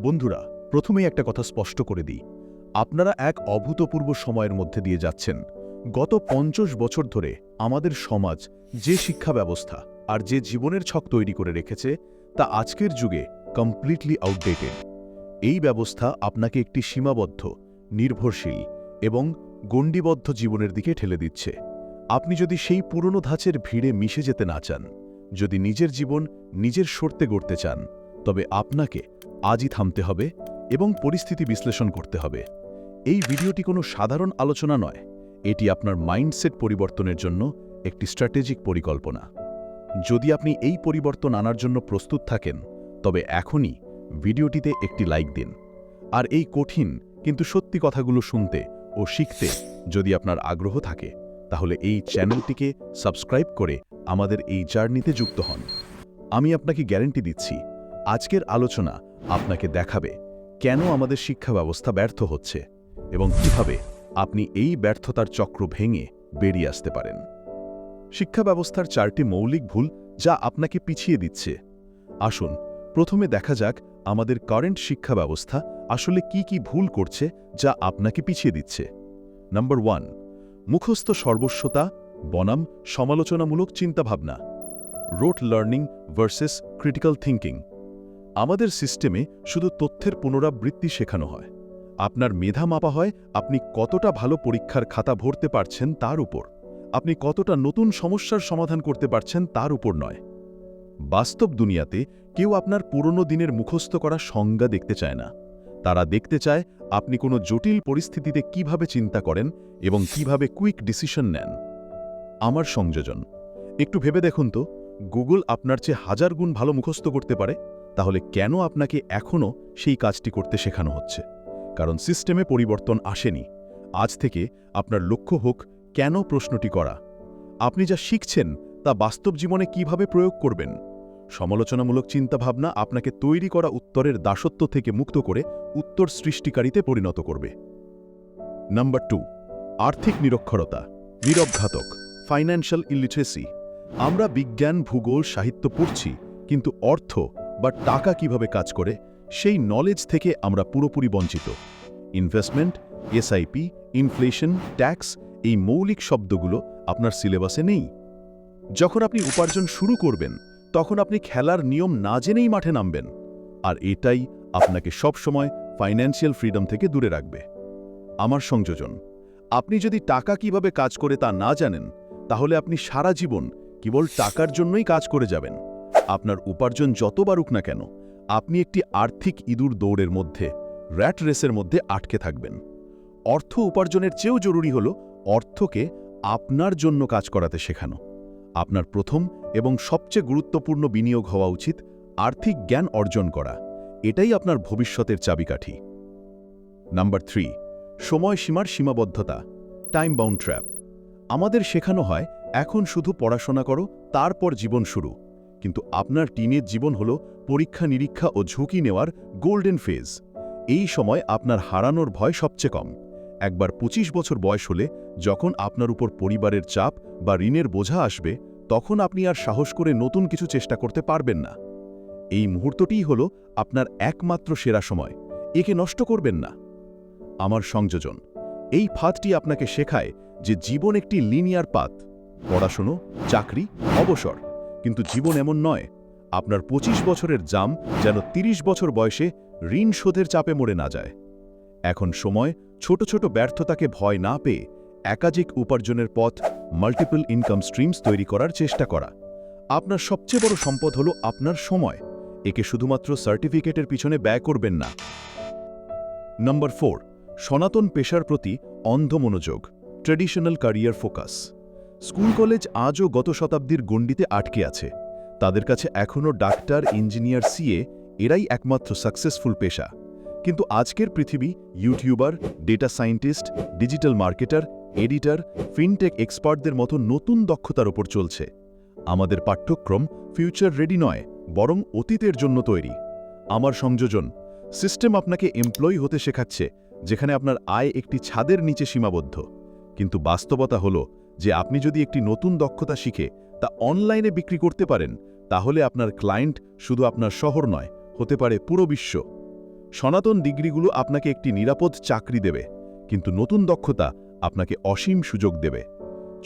বন্ধুরা, প্রথমেই একটা কথা স্পষ্ট করে দিই। আপনারা এক অভূতপূর্ব সময়ের মধ্যে দিয়ে যাচ্ছেন। গত ৫০ বছর ধরে আমাদের সমাজ যে শিক্ষা ব্যবস্থা আর যে জীবনের ছক তৈরি করে রেখেছে তা আজকের যুগে কমপ্লিটলি আউটডেটেড। এই ব্যবস্থা আপনাকে একটি সীমাবদ্ধ, নির্ভরশীল এবং গণ্ডিবদ্ধ জীবনের দিকে ঠেলে দিচ্ছে। আপনি যদি সেই পুরনো ধাঁচের ভিড়ে মিশে যেতে না চান, যদি নিজের জীবন নিজের শর্তে গড়তে চান, তবে আপনাকে আজই থামতে হবে এবং পরিস্থিতি বিশ্লেষণ করতে হবে। এই ভিডিওটি কোনো সাধারণ আলোচনা নয়, এটি আপনার মাইন্ডসেট পরিবর্তনের জন্য একটি স্ট্র্যাটেজিক পরিকল্পনা। যদি আপনি এই পরিবর্তন আনার জন্য প্রস্তুত থাকেন, তবে এখনই ভিডিওটিতে একটি লাইক দিন। আর এই কঠিন কিন্তু সত্যি কথাগুলো শুনতে ও শিখতে যদি আপনার আগ্রহ থাকে, তাহলে এই চ্যানেলটিকে সাবস্ক্রাইব করে আমাদের এই জার্নিতে যুক্ত হন। আমি আপনাকে গ্যারান্টি দিচ্ছি, আজকের আলোচনা আপনাকে দেখাবে কেন আমাদের শিক্ষা ব্যবস্থা ব্যর্থ হচ্ছে এবং কিভাবে আপনি এই ব্যর্থতার চক্র ভেঙে বেরিয়ে আসতে পারেন। শিক্ষা ব্যবস্থার 4টি মৌলিক ভুল যা আপনাকে পিছিয়ে দিচ্ছে। আসুন প্রথমে দেখা যাক আমাদের কারেন্ট শিক্ষা ব্যবস্থা আসলে কি ভুল করছে যা আপনাকে পিছিয়ে দিচ্ছে। নাম্বার 1, মুখস্থ সর্বস্বতা বনাম সমালোচনামূলক চিন্তাভাবনা। রোট লার্নিং ভার্সেস ক্রিটিক্যাল থিঙ্কিং। আমাদের সিস্টেমে শুধু তথ্যের পুনরাবৃত্তি শেখানো হয়। আপনার মেধা মাপা হয় আপনি কতটা ভালো পরীক্ষার খাতা ভরতে পারছেন তার উপর, আপনি কতটা নতুন সমস্যার সমাধান করতে পারছেন তার উপর নয়। বাস্তব দুনিয়াতে কেউ আপনার পুরনো দিনের মুখস্থ করা সংজ্ঞা দেখতে চায় না। তারা দেখতে চায় আপনি কোনো জটিল পরিস্থিতিতে কিভাবে চিন্তা করেন এবং কিভাবে কুইক ডিসিশন নেন। আমার সংযোজন, একটু ভেবে দেখুন তো, গুগল আপনার চেয়ে 1000 গুণ ভালো মুখস্থ করতে পারে, তাহলে কেন আপনাকে এখনও সেই কাজটি করতে শেখানো হচ্ছে? কারণ সিস্টেমে পরিবর্তন আসেনি। আজ থেকে আপনার লক্ষ্য হোক কেন প্রশ্নটি করা। আপনি যা শিখছেন তা বাস্তব জীবনে কিভাবে প্রয়োগ করবেন। সমালোচনামূলক চিন্তাভাবনা আপনাকে তৈরি করা উত্তরের দাসত্ব থেকে মুক্ত করে উত্তর সৃষ্টিকারীতে পরিণত করবে। নাম্বার 2, আর্থিক নিরক্ষরতা, নীরবঘাতক, ফাইন্যান্সিয়াল ইলিটারেসি। আমরা বিজ্ঞান, ভূগোল, সাহিত্য পড়ছি, কিন্তু অর্থ বা টাকা কিভাবে কাজ করে সেই নলেজ থেকে আমরা পুরোপুরি বঞ্চিত। ইনভেস্টমেন্ট, এসআইপি, ইনফ্লেশন, ট্যাক্স, এই মৌলিক শব্দগুলো আপনার সিলেবাসে নেই। যখন আপনি উপার্জন শুরু করবেন, তখন আপনি খেলার নিয়ম না জেনেই মাঠে নামবেন, আর এটাই আপনাকে সবসময় ফাইন্যান্সিয়াল ফ্রিডম থেকে দূরে রাখবে। আমার সংযোজন, আপনি যদি টাকা কিভাবে কাজ করে তা না জানেন, তাহলে আপনি সারা জীবন কেবল টাকার জন্যই কাজ করে যাবেন। আপনার উপার্জন যত বাড়ুক না কেন, আপনি একটি আর্থিক ইঁদুর দৌড়ের মধ্যে, র্যাট রেসের মধ্যে আটকে থাকবেন। অর্থ উপার্জনের চেয়েও জরুরি হল অর্থকে আপনার জন্য কাজ করাতে শেখানো। আপনার প্রথম এবং সবচেয়ে গুরুত্বপূর্ণ বিনিয়োগ হওয়া উচিত আর্থিক জ্ঞান অর্জন করা। এটাই আপনার ভবিষ্যতের চাবিকাঠি। নাম্বার 3, সময়সীমার সীমাবদ্ধতা, টাইম বাউন্ড ট্র্যাপ। আমাদের শেখানো হয় এখন শুধু পড়াশোনা করো, তারপর জীবন শুরু। কিন্তু আপনার টিনের জীবন হল পরীক্ষা নিরীক্ষা ও ঝুঁকি নেওয়ার গোল্ডেন ফেজ। এই সময় আপনার হারানোর ভয় সবচেয়ে কম। একবার 25 বছর বয়স হলে, যখন আপনার উপর পরিবারের চাপ বা ঋণের বোঝা আসবে, তখন আপনি আর সাহস করে নতুন কিছু চেষ্টা করতে পারবেন না। এই মুহূর্তটিই হল আপনার একমাত্র সেরা সময়, একে নষ্ট করবেন না। আমার সংযোজন, এই ফাঁদটি আপনাকে শেখায় যে জীবন একটি লিনিয়ার পাথ, পড়াশুনো, চাকরি, অবসর। কিন্তু জীবন এমন নয়। আপনার 25 বছরের জাম যেন 30 বছর বয়সে ঋণ শোধের চাপে মরে না যায়। এখন সময় ছোট ছোট ব্যর্থতাকে ভয় না পেয়ে একাধিক উপার্জনের পথ, মাল্টিপল ইনকাম স্ট্রিমস তৈরি করার চেষ্টা করা। আপনার সবচেয়ে বড় সম্পদ হলো আপনার সময়, একে শুধুমাত্র সার্টিফিকেটের পিছনে ব্যয় করবেন না। নাম্বার 4, সনাতন পেশার প্রতি অন্ধ মনোযোগ, traditional career focus. School college আজও গত শতাব্দীর গণ্ডিতে আটকে আছে। তাদের কাছে এখনও ডাক্তার, ইঞ্জিনিয়ার, সিএ এরাই একমাত্র সাকসেসফুল পেশা। কিন্তু আজকের পৃথিবী YouTuber, data scientist, digital marketer, editor, fintech এক্সপার্টদের মতো নতুন দক্ষতার ওপর চলছে। আমাদের পাঠ্যক্রম ফিউচার রেডি নয়, বরং অতীতের জন্য তৈরি। আমার সংযোজন, সিস্টেম আপনাকে এমপ্লয়ি হতে শেখাচ্ছে যেখানে আপনার আয় একটি ছাদের নিচে সীমাবদ্ধ। কিন্তু বাস্তবতা হলো যে আপনি যদি একটি নতুন দক্ষতা শিখে তা অনলাইনে বিক্রি করতে পারেন, তাহলে আপনার ক্লায়েন্ট শুধু আপনার শহর নয়, হতে পারে পুরো বিশ্ব। সনাতন ডিগ্রিগুলো আপনাকে একটি নিরাপদ চাকরি দেবে, কিন্তু নতুন দক্ষতা আপনাকে অসীম সুযোগ দেবে।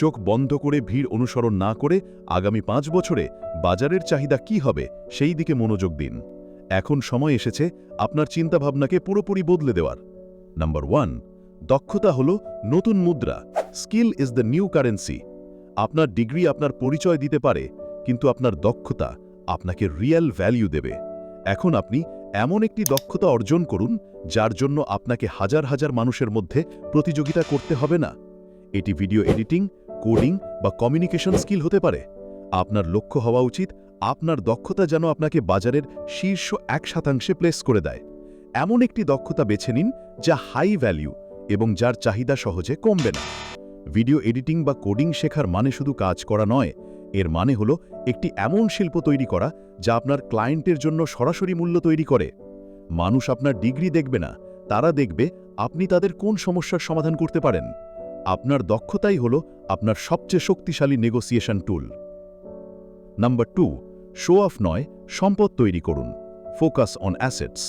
চোখ বন্ধ করে ভিড় অনুসরণ না করে আগামী 5 বছরে বাজারের চাহিদা কি হবে সেই দিকে মনোযোগ দিন। এখন সময় এসেছে আপনার চিন্তাভাবনাকে পুরোপুরি বদলে দেওয়ার। নাম্বার 1, দক্ষতা হলো নতুন মুদ্রা। Skill is the new currency. আপনার ডিগ্রি আপনার পরিচয় দিতে পারে, কিন্তু আপনার দক্ষতা আপনাকে রিয়েল ভ্যালু দেবে। এখন আপনি এমন একটি দক্ষতা অর্জন করুন যার জন্য আপনাকে হাজার হাজার মানুষের মধ্যে প্রতিযোগিতা করতে হবে না। এটি ভিডিও এডিটিং, কোডিং বা কমিউনিকেশন স্কিল হতে পারে। আপনার লক্ষ্য হওয়া উচিত আপনার দক্ষতা যেন আপনাকে বাজারের শীর্ষ 1% প্লেস করে দেয়। এমন একটি দক্ষতা বেছে নিন যা হাই ভ্যালু এবং যার চাহিদা সহজে কমবে না। ভিডিও এডিটিং বা কোডিং শেখার মানে শুধু কাজ করা নয়, এর মানে হলো একটি এমন শিল্প তৈরি করা যা আপনার ক্লায়েন্টের জন্য সরাসরি মূল্য তৈরি করে। মানুষ আপনার ডিগ্রি দেখবে না, তারা দেখবে আপনি তাদের কোন সমস্যার সমাধান করতে পারেন। আপনার দক্ষতাই হলো আপনার সবচেয়ে শক্তিশালী নেগোসিয়েশন টুল। নাম্বার 2, শো অফ নয়, সম্পদ তৈরি করুন। Focus on assets.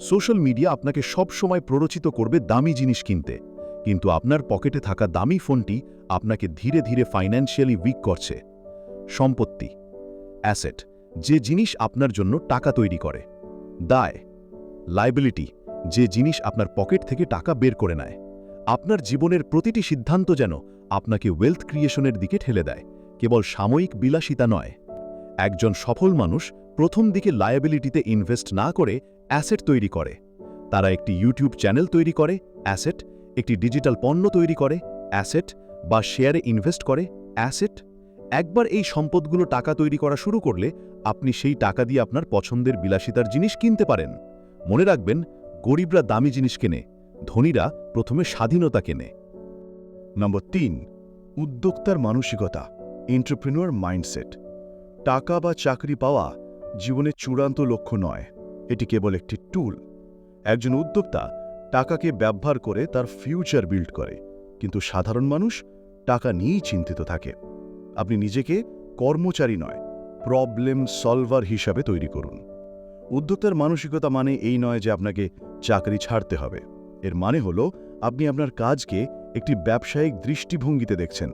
Social media আপনাকে সব সময় প্ররোচিত করবে দামি জিনিস কিনতে, কিন্তু আপনার পকেটে থাকা দামি ফোনটি আপনাকে ধীরে ধীরে ফাইন্যান্সিয়ালি উইক করছে। সম্পত্তি, অ্যাসেট, যে জিনিস আপনার জন্য টাকা তৈরি করে। দায়, লায়াবিলিটি, যে জিনিস আপনার পকেট থেকে টাকা বের করে নেয়। আপনার জীবনের প্রতিটি সিদ্ধান্ত যেন আপনাকে ওয়েলথ ক্রিয়েশনের দিকে ঠেলে দেয়, কেবল সাময়িক বিলাসিতা নয়। একজন সফল মানুষ প্রথম দিকে লায়াবিলিটিতে ইনভেস্ট না করে অ্যাসেট তৈরি করে। তারা একটি ইউটিউব চ্যানেল তৈরি করে, অ্যাসেট; একটি ডিজিটাল পণ্য তৈরি করে, অ্যাসেট; বা শেয়ারে ইনভেস্ট করে, অ্যাসেট। একবার এই সম্পদগুলো টাকা তৈরি করা শুরু করলে আপনি সেই টাকা দিয়ে আপনার পছন্দের বিলাসিতার জিনিস কিনতে পারেন। মনে রাখবেন, গরিবরা দামি জিনিস কেনে, ধনীরা প্রথমে স্বাধীনতা কেনে। নম্বর 3, উদ্যোক্তার মানসিকতা, এন্টারপ্রেনিউর মাইন্ডসেট। টাকা বা চাকরি পাওয়া জীবনের চূড়ান্ত লক্ষ্য নয়, এটি কেবল একটি টুল। একজন উদ্যোক্তা টাকাকে ব্যবহার করে তার ফিউচার বিল্ড করে, কিন্তু সাধারণ মানুষ টাকা নিয়েই চিন্তিত থাকে। আপনি নিজেকে কর্মচারী নয়, প্রবলেম সলভার হিসাবে তৈরি করুন। উদ্যোক্তার মানসিকতা মানে এই নয় যে আপনাকে চাকরি ছাড়তে হবে। এর মানে হলো আপনি আপনার কাজকে একটি ব্যবসায়িক দৃষ্টিভঙ্গিতে দেখছেন।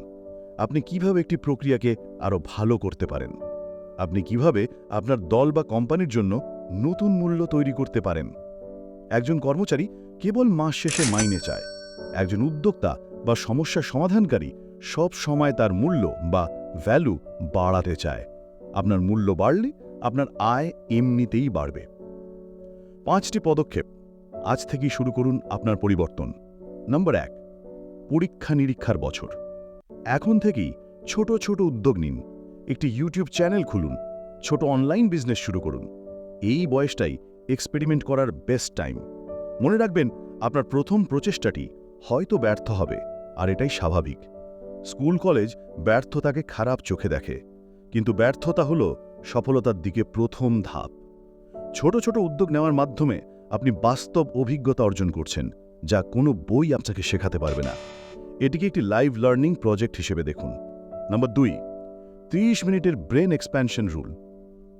আপনি কিভাবে একটি প্রক্রিয়াকে আরও ভালো করতে পারেন, আপনি কিভাবে আপনার দল বা কোম্পানির জন্য নতুন মূল্য তৈরি করতে পারেন। একজন কর্মচারী কেবল মাস শেষে মাইনে চায়, একজন উদ্যোক্তা বা সমস্যা সমাধানকারী সব সময় তার মূল্য বা ভ্যালু বাড়াতে চায়। আপনার মূল্য বাড়লে আপনার আয় এমনিতেই বাড়বে। 5টি পদক্ষেপ, আজ থেকেই শুরু করুন আপনার পরিবর্তন। নম্বর 1, পরীক্ষা নিরীক্ষার বছর। এখন থেকেই ছোট ছোট উদ্যোগ নিন। একটি ইউটিউব চ্যানেল খুলুন, ছোট অনলাইন বিজনেস শুরু করুন। এই বয়সটাই এক্সপেরিমেন্ট করার বেস্ট টাইম। মনে রাখবেন, আপনার প্রথম প্রচেষ্টাটি হয়তো ব্যর্থ হবে, আর এটাই স্বাভাবিক। স্কুল কলেজ ব্যর্থতাকে খারাপ চোখে দেখে, কিন্তু ব্যর্থতা হলো সফলতার দিকে প্রথম ধাপ। ছোট ছোট উদ্যোগ নেওয়ার মাধ্যমে আপনি বাস্তব অভিজ্ঞতা অর্জন করছেন, যা কোনো বই আপনাকে শেখাতে পারবে না। এটিকে একটি লাইভ লার্নিং প্রজেক্ট হিসেবে দেখুন। নম্বর 2, 30 মিনিটের ব্রেন এক্সপ্যানশন রুল।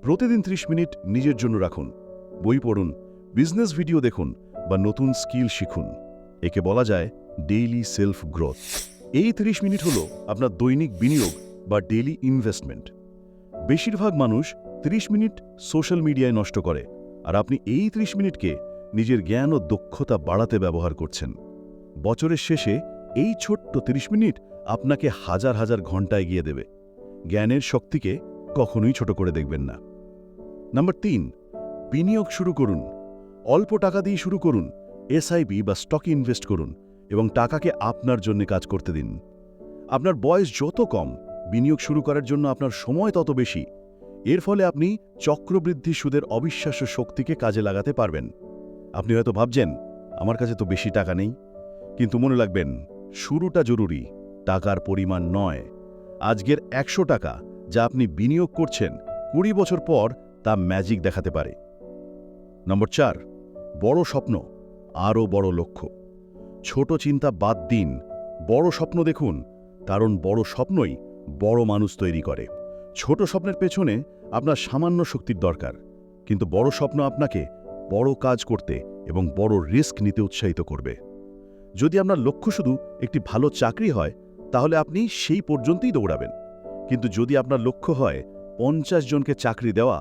প্রতিদিন 30 মিনিট নিজের জন্য রাখুন। বই পড়ুন, বিজনেস ভিডিও দেখুন বা নতুন স্কিল শিখুন। একে বলা যায় ডেইলি সেলফ গ্রোথ। এই 30 মিনিট হলো আপনার দৈনিক বিনিয়োগ বা ডেইলি ইনভেস্টমেন্ট। বেশিরভাগ মানুষ 30 মিনিট সোশ্যাল মিডিয়ায় নষ্ট করে, আর আপনি এই 30 মিনিটকে নিজের জ্ঞান ও দক্ষতা বাড়াতে ব্যবহার করছেন। বছরের শেষে এই ছোট্ট 30 মিনিট আপনাকে হাজার হাজার ঘন্টা এগিয়ে দেবে। জ্ঞানের শক্তিকে কখনোই ছোট করে দেখবেন না। নম্বর 3, বিনিয়োগ শুরু করুন। অল্প টাকা দিয়ে শুরু করুন। এসআইপি বা স্টকে ইনভেস্ট করুন এবং টাকাকে আপনার জন্য কাজ করতে দিন। আপনার বয়স যত কম, বিনিয়োগ শুরু করার জন্য আপনার সময় তত বেশি। এর ফলে আপনি চক্রবৃদ্ধি সুদের অবিশ্বাস্য শক্তিকে কাজে লাগাতে পারবেন। আপনি হয়তো ভাবছেন, আমার কাছে তো বেশি টাকা নেই, কিন্তু মনে রাখবেন, শুরুটা জরুরি, টাকার পরিমাণ নয়। আজকের 100 টাকা যা আপনি বিনিয়োগ করছেন, 20 বছর পর তা ম্যাজিক দেখাতে পারে। নম্বর 4, বড় স্বপ্ন, আরও বড় লক্ষ্য। ছোট চিন্তা বাদ দিন, বড় স্বপ্ন দেখুন, কারণ বড় স্বপ্নই বড় মানুষ তৈরি করে। ছোট স্বপ্নের পেছনে আপনার সামান্য শক্তির দরকার, কিন্তু বড় স্বপ্ন আপনাকে বড় কাজ করতে এবং বড় রিস্ক নিতে উৎসাহিত করবে। যদি আপনার লক্ষ্য শুধু একটি ভালো চাকরি হয়, তাহলে আপনি সেই পর্যন্তই দৌড়াবেন। কিন্তু যদি আপনার লক্ষ্য হয় 50 জনকে চাকরি দেওয়া,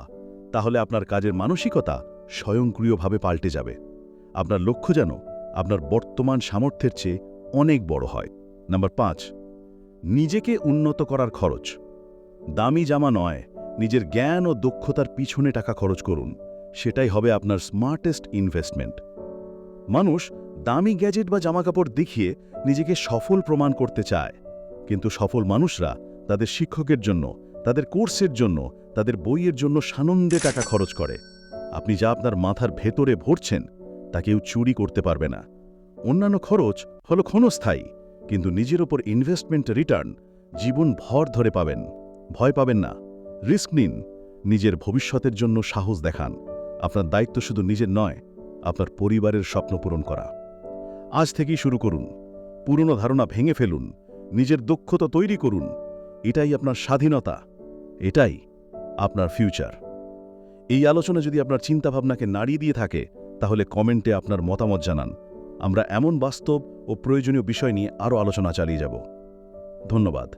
তাহলে আপনার কাজের মানসিকতা স্বয়ংক্রিয়ভাবে পাল্টে যাবে। আপনার লক্ষ্য যেন আপনার বর্তমান সামর্থ্যের চেয়ে অনেক বড় হয়। নাম্বার 5, নিজেকে উন্নত করার খরচ। দামি জামা নয়, নিজের জ্ঞান ও দক্ষতার পিছনে টাকা খরচ করুন। সেটাই হবে আপনার স্মার্টেস্ট ইনভেস্টমেন্ট। মানুষ দামি গ্যাজেট বা জামাকাপড় দেখিয়ে নিজেকে সফল প্রমাণ করতে চায়, কিন্তু সফল মানুষরা তাদের শিক্ষকের জন্য, তাদের কোর্সের জন্য, তাদের বইয়ের জন্য সানন্দে টাকা খরচ করে। আপনি যা আপনার মাথার ভেতরে ভরছেন তা কেউ চুরি করতে পারবে না। অন্যান্য খরচ হলো ক্ষণস্থায়ী, কিন্তু নিজের ওপর ইনভেস্টমেন্ট রিটার্ন জীবন ভর ধরে পাবেন। ভয় পাবেন না, রিস্ক নিন, নিজের ভবিষ্যতের জন্য সাহস দেখান। আপনার দায়িত্ব শুধু নিজের নয়, আপনার পরিবারের স্বপ্ন পূরণ করা। আজ থেকেই শুরু করুন, পুরনো ধারণা ভেঙে ফেলুন, নিজের দক্ষতা তৈরি করুন। এটাই আপনার স্বাধীনতা, এটাই আপনার ফিউচার। এই আলোচনা যদি আপনার চিন্তাভাবনাকে নাড়িয়ে দিয়ে থাকে, তাহলে কমেন্টে আপনার মতামত জানান। আমরা এমন বাস্তব ও প্রয়োজনীয় বিষয় নিয়ে আরও আলোচনা চালিয়ে যাব। ধন্যবাদ।